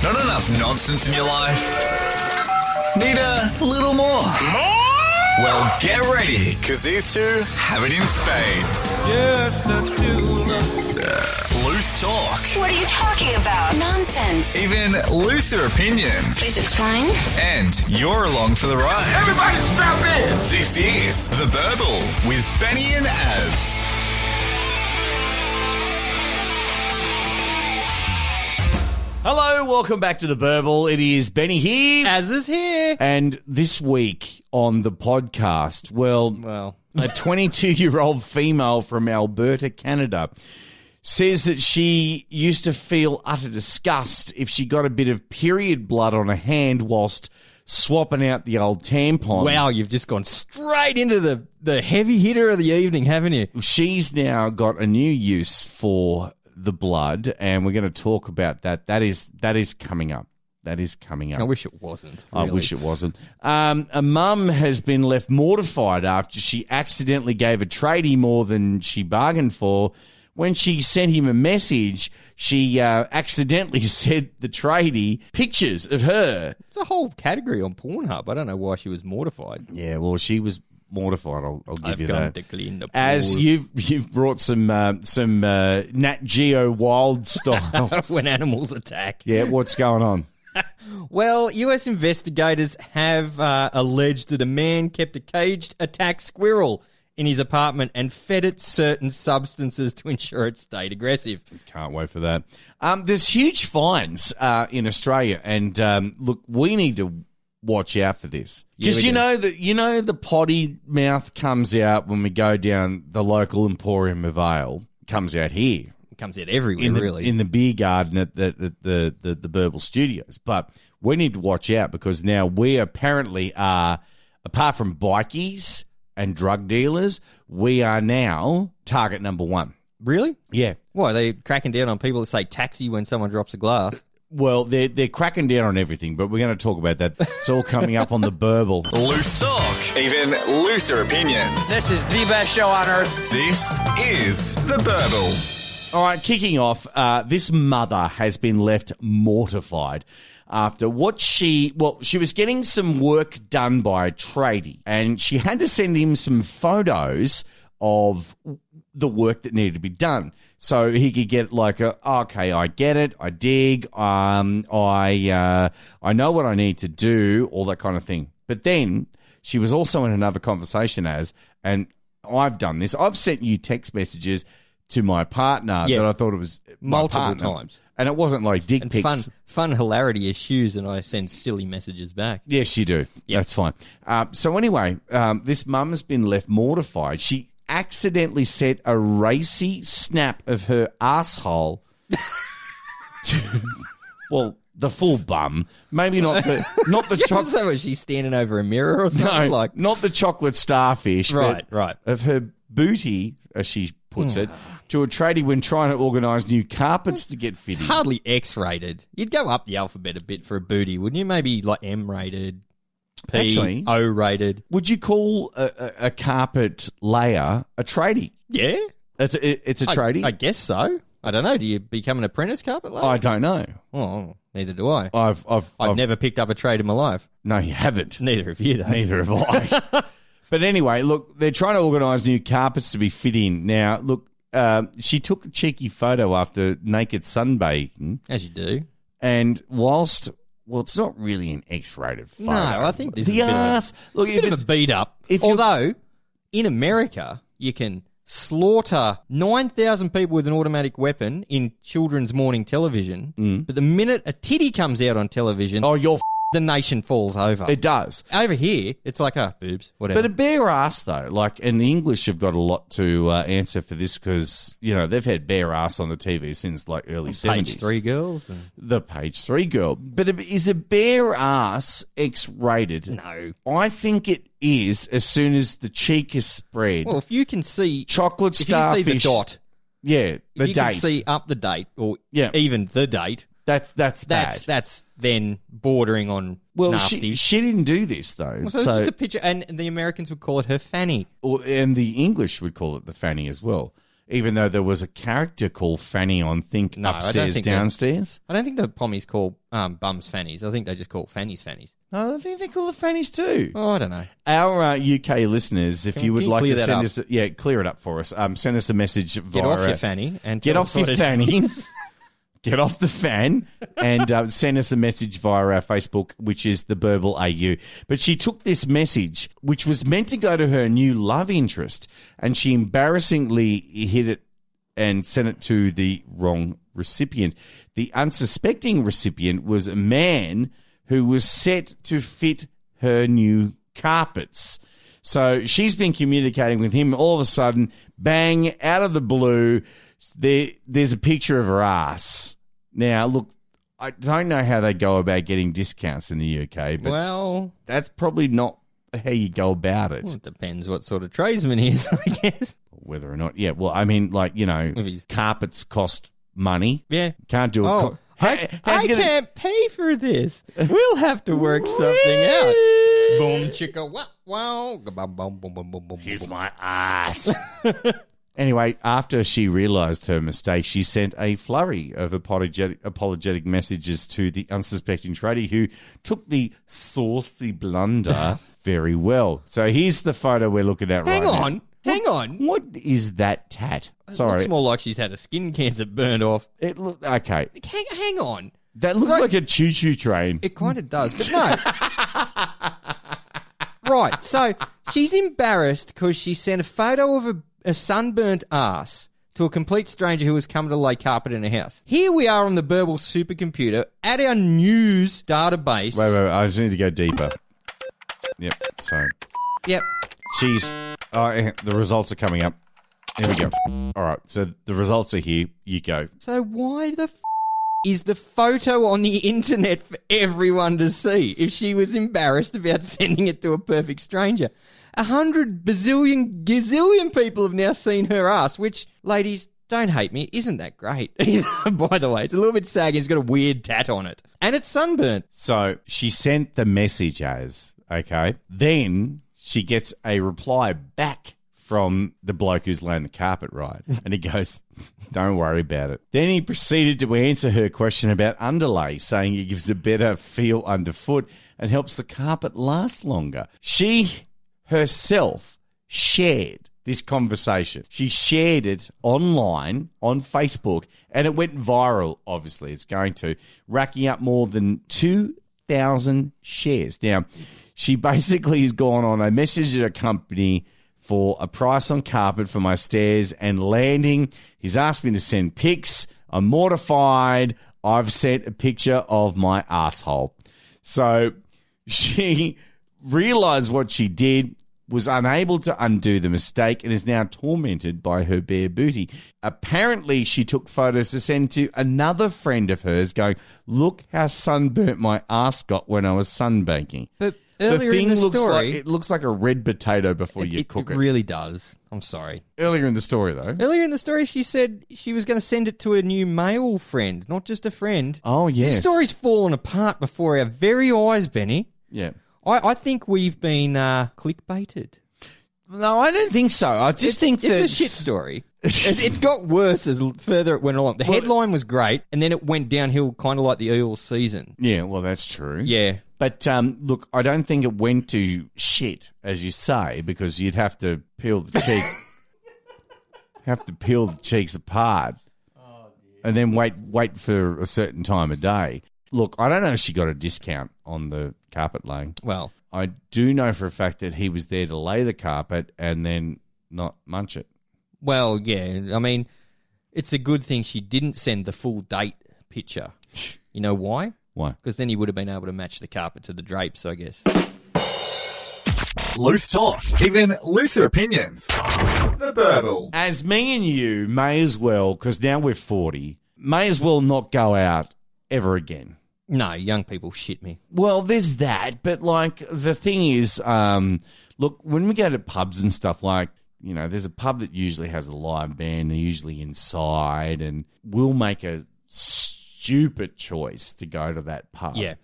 Not enough nonsense in your life? Need a little more? Well, get ready, because these two have it in spades. Loose talk. What are you talking about? Nonsense. Even looser opinions. Please explain. And you're along for the ride. Everybody strap in! This is The Burble with Benny and Az. Hello, welcome back to The Burble. It is Benny here. Az is here. And this week on the podcast, well, a 22-year-old female from Alberta, Canada, says that she used to feel utter disgust if she got a bit of period blood on her hand whilst swapping out the old tampon. Wow, you've just gone straight into the heavy hitter of the evening, haven't you? She's now got a new use for the blood, and we're going to talk about that. That is coming up. That is coming up. I wish it wasn't. I really. wish it wasn't. A mum has been left mortified after she accidentally gave a tradie more than she bargained for. When she sent him a message, she accidentally sent the tradie pictures of her. It's a whole category on Pornhub. I don't know why she was mortified. Yeah, well, she was mortified. I'll give you that. To clean the pool. As you've brought some Nat Geo Wild style. When animals attack. Yeah, what's going on? Well, US investigators have alleged that a man kept a caged attack squirrel in his apartment and fed it certain substances to ensure it stayed aggressive. Can't wait for that. There's huge fines in Australia, and look, we need to watch out for this, because you know the potty mouth comes out when we go down the local Emporium of Ale. Comes out here. It comes out everywhere, really. In the beer garden at the Burble Studios. But we need to watch out, because now we apparently are, apart from bikies and drug dealers, we are now target number one. Really? Yeah. Why, are they cracking down on people that say taxi when someone drops a glass? Well, they're cracking down on everything, but we're going to talk about that. It's all coming up on The Burble. Loose talk. Even looser opinions. This is the best show on earth. This is The Burble. All right, kicking off, this mother has been left mortified after she was getting some work done by a tradie, and she had to send him some photos of the work that needed to be done. So he could get okay, I get it, I dig, I know what I need to do, all that kind of thing. But then she was also in another conversation and I've done this. I've sent you text messages to my partner that I thought it was multiple times. And it wasn't like dick And pics. fun hilarity issues, and I send silly messages back. Yes, you do. Yep. That's fine. So anyway, this mum has been left mortified. She accidentally sent a racy snap of her asshole to, well, the full bum. Maybe not the chocolate. So was she standing over a mirror or something? No, not the chocolate starfish. Right. Of her booty, as she puts it, to a tradie when trying to organise new carpets to get fitted. It's hardly X-rated. You'd go up the alphabet a bit for a booty, wouldn't you? Maybe like M-rated, P, Actually, O-rated. Would you call a carpet layer a tradie? Yeah. It's a tradie? I guess so. I don't know. Do you become an apprentice carpet layer? I don't know. Oh, neither do I. I've never picked up a trade in my life. No, you haven't. Neither have you, though. Neither have I. But anyway, look, they're trying to organise new carpets to be fit in. Now, look, she took a cheeky photo after naked sunbathing. As you do. And whilst, well, it's not really an X-rated photo. No, I think this the is ass. a bit of a beat up. Although, in America, you can slaughter 9,000 people with an automatic weapon in children's morning television, but the minute a titty comes out on television, the nation falls over. It does. Over here, it's like, boobs, whatever. But a bare ass, though, and the English have got a lot to answer for this, because, they've had bare ass on the TV since, early 70s. Page 3 girls. The Page 3 girl. But is a bare ass X-rated? No. I think it is, as soon as the cheek is spread. Well, if you can see... Chocolate starfish. If you see the dot. Yeah, the if you date. can see up the date, or even the date... That's bad. That's then bordering on nasty. She didn't do this, though. So it's just a picture, and the Americans would call it her fanny. And the English would call it the fanny as well. even though there was a character called Fanny on Think No, I don't Upstairs, think Downstairs. I don't think the pommies call bums fannies. I think they just call fannies fannies. No, I think they call it Fannies too. Oh, I don't know. Our UK listeners, if you would can you like clear to that send up? us, clear it up for us. Send us a message via Get off your fanny and Get tell off us what your it fannies. is. Get off the fan and send us a message via our Facebook, which is the Burble AU. But she took this message, which was meant to go to her new love interest, and she embarrassingly hit it and sent it to the wrong recipient. The unsuspecting recipient was a man who was set to fit her new carpets. So she's been communicating with him. All of a sudden, bang, out of the blue, there's a picture of her ass. Now, look, I don't know how they go about getting discounts in the UK, but Well, that's probably not how you go about it. it depends what sort of tradesman he is, I guess. Whether or not, yeah. Well, I mean, like, If he's- carpets cost money. Yeah. Can't do it. Oh, I how's he gonna- can't pay for this. We'll have to work something out. Boom, chicka, wow, wow. Boom, boom, boom, boom, boom, boom. Here's my ass. Anyway, after she realised her mistake, she sent a flurry of apologetic messages to the unsuspecting tradie, who took the saucy blunder very well. So here's the photo we're looking at Hang right now. on. Hang on. What is that tat? It Sorry. looks more like she's had a skin cancer burned off. Okay. Hang on. That looks Right. like a choo-choo train. It kind of does, but no. Right, so she's embarrassed because she sent a photo of a sunburnt ass to a complete stranger who was coming to lay carpet in her house. Here we are on the Burble supercomputer at our news database. Wait, I just need to go deeper. Yep, so Yep. the results are coming up. Here we go. All right, so the results are here. You go. So why the is the photo on the internet for everyone to see if she was embarrassed about sending it to a perfect stranger? 100 bazillion gazillion people have now seen her ass, which, ladies, don't hate me, isn't that great? By the way, it's a little bit saggy. It's got a weird tat on it. And it's sunburnt. So she sent the message as, okay. Then she gets a reply back from the bloke who's laying the carpet, right? And he goes, don't worry about it. Then he proceeded to answer her question about underlay, saying it gives a better feel underfoot and helps the carpet last longer. She herself shared this conversation. She shared it online on Facebook, and it went viral, obviously. It's going to, racking up more than 2,000 shares. Now, she basically has gone on, I messaged her company for a price on carpet for my stairs and landing. He's asked me to send pics. I'm mortified. I've sent a picture of my asshole. So she realized what she did, was unable to undo the mistake, and is now tormented by her bare booty. Apparently, she took photos to send to another friend of hers going, look how sunburnt my ass got when I was sunbaking. But earlier in the story, it looks like a red potato before you cook it. It really does. I'm sorry. Earlier in the story, though. Earlier in the story, she said she was going to send it to a new male friend, not just a friend. Oh, yes. This story's fallen apart before our very eyes, Benny. Yeah. I think we've been clickbaited. No, I don't think so. I just think that it's a shit story. It got worse as further it went along. The headline was great, and then it went downhill kind of like the Eels season. Yeah, well, that's true. Yeah. But look, I don't think it went to shit, as you say, because you'd have to peel the cheek, cheeks apart, and then wait for a certain time of day. Look, I don't know if she got a discount on the carpet laying. Well, I do know for a fact that he was there to lay the carpet and then not munch it. well, yeah. I mean, it's a good thing she didn't send the full date picture. You know why? Why? Because then he would have been able to match the carpet to the drapes, I guess. Loose talk, even looser opinions. The Burble. As me and you may as well, because now we're 40, may as well not go out ever again. No, young people shit me. Well, there's that, but like the thing is, look, when we go to pubs and stuff, like, you know, there's a pub that usually has a live band, they're usually inside, and we'll make a stupid choice to go to that pub. Yeah.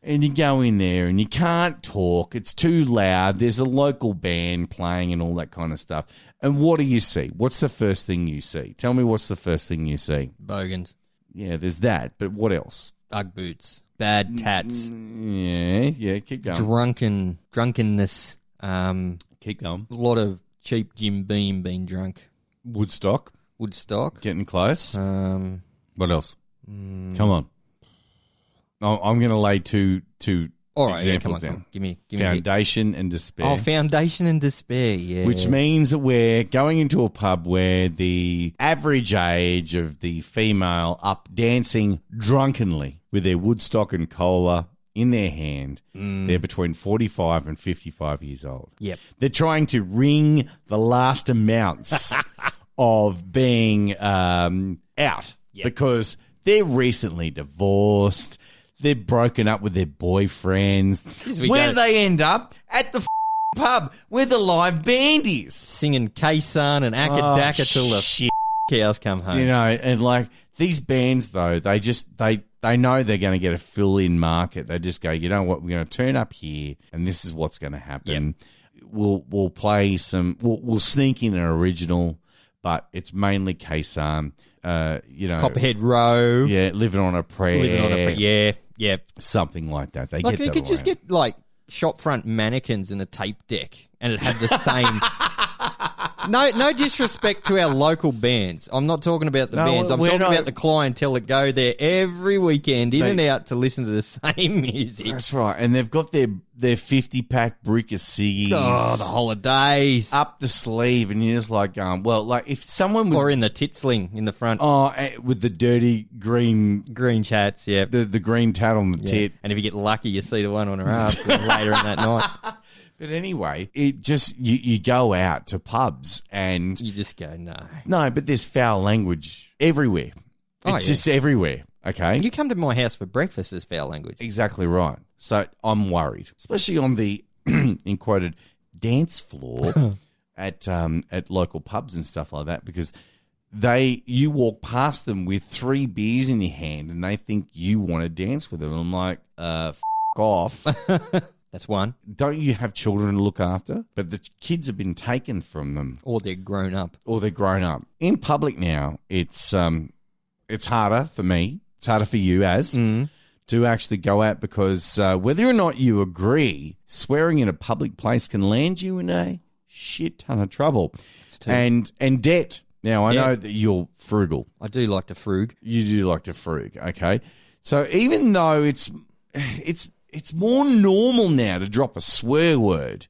And you go in there and you can't talk. It's too loud. There's a local band playing and all that kind of stuff. And what do you see? What's the first thing you see? Tell me what's the first thing you see. Bogans. Yeah, there's that. But what else? Ugg boots. Bad tats. Yeah, keep going. Drunkenness. Keep going. A lot of cheap Jim Beam being drunk. Woodstock. Woodstock. Getting close. What else? Come on. I'm going to lay two all right, examples come on. down. Give me Foundation and Despair. Oh, Foundation and Despair, yeah. Which means that we're going into a pub where the average age of the female up dancing drunkenly with their Woodstock and cola in their hand. They're between 45 and 55 years old. Yep. They're trying to wring the last amounts of being out because they're recently divorced. They're broken up with their boyfriends. Where do they end up? At the pub where the live band is. Singing K-Sun and Akadaka till the cows come home. You know, and like these bands though, they know they're going to get a fill-in market. They just go, you know what, we're going to turn up here and this is what's going to happen. Yep. We'll play some, we'll sneak in an original, but it's mainly K-Sun. Copperhead Row. Yeah, Living on a Prayer. Yeah. Something like that. They like get you could just get like shop front mannequins and a tape deck and it'd have the same. No disrespect to our local bands. I'm not talking about the bands. I'm talking about the clientele that go there every weekend in and out to listen to the same music. That's right. And they've got their 50-pack brick of ciggies. Oh, the holidays. Up the sleeve. And you're just like going, well, like if someone was... Or in the tit sling in the front. Oh, with the dirty green... Green chats, yeah. The green tat on the tit. And if you get lucky, you see the one on her ass later in that night. But anyway, it just you go out to pubs and you just go no, but there's foul language everywhere. It's just everywhere. Okay, you come to my house for breakfast, there's foul language. Exactly right. So I'm worried, especially on the in quoted dance floor at local pubs and stuff like that, because you walk past them with 3 beers in your hand and they think you want to dance with them. I'm like, f*** off. That's one. Don't you have children to look after? But the kids have been taken from them. Or they're grown up. In public now, it's harder for me. It's harder for you to actually go out because whether or not you agree, swearing in a public place can land you in a shit ton of trouble. And debt. Now, I know that you're frugal. I do like to frug. You do like to frug, okay? So even though it's more normal now to drop a swear word.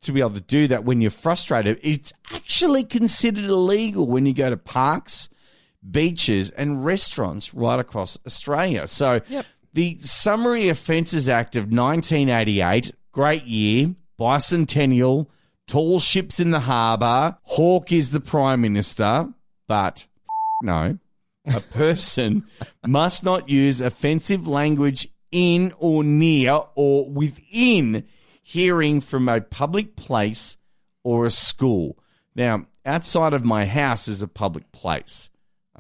To be able to do that when you're frustrated, it's actually considered illegal when you go to parks, beaches, and restaurants right across Australia. So the Summary Offences Act of 1988, great year, bicentennial, tall ships in the harbour, Hawke is the Prime Minister, but no. A person must not use offensive language in or near or within hearing from a public place or a school. Now, outside of my house is a public place,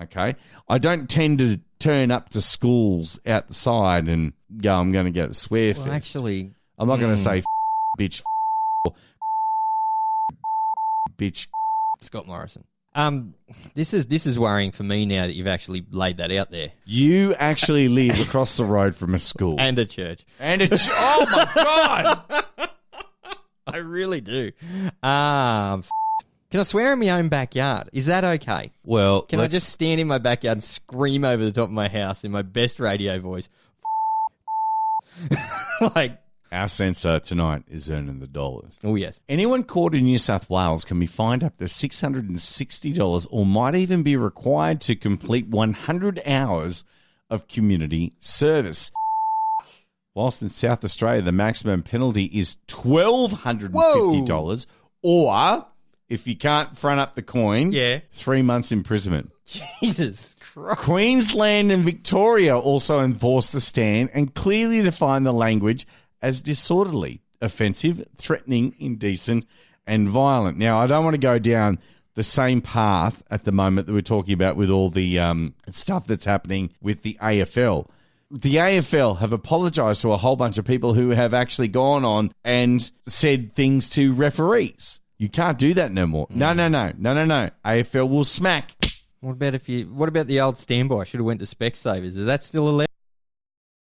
okay? I don't tend to turn up to schools outside and go, I'm going to get a swear fest. Actually... I'm not going to say bitch, bitch. Scott Morrison. This is worrying for me now that you've actually laid that out there. You actually live across the road from a school. And a church. Oh, my God. I really do. Can I swear in my own backyard? Is that okay? Well, Can I just stand in my backyard and scream over the top of my house in my best radio voice? Like... Our censor tonight is earning the dollars. Oh, yes. Anyone caught in New South Wales can be fined up to $660 or might even be required to complete 100 hours of community service. Whilst in South Australia, the maximum penalty is $1,250 or, if you can't front up the coin, 3 months imprisonment. Jesus Christ. Queensland and Victoria also enforced the stand and clearly defined the language as disorderly, offensive, threatening, indecent, and violent. Now, I don't want to go down the same path at the moment that we're talking about with all the stuff that's happening with the AFL. the AFL have apologised to a whole bunch of people who have actually gone on and said things to referees. You can't do that no more. No. AFL will smack. What about the old standby? Should have went to Specsavers. Is that still allowed?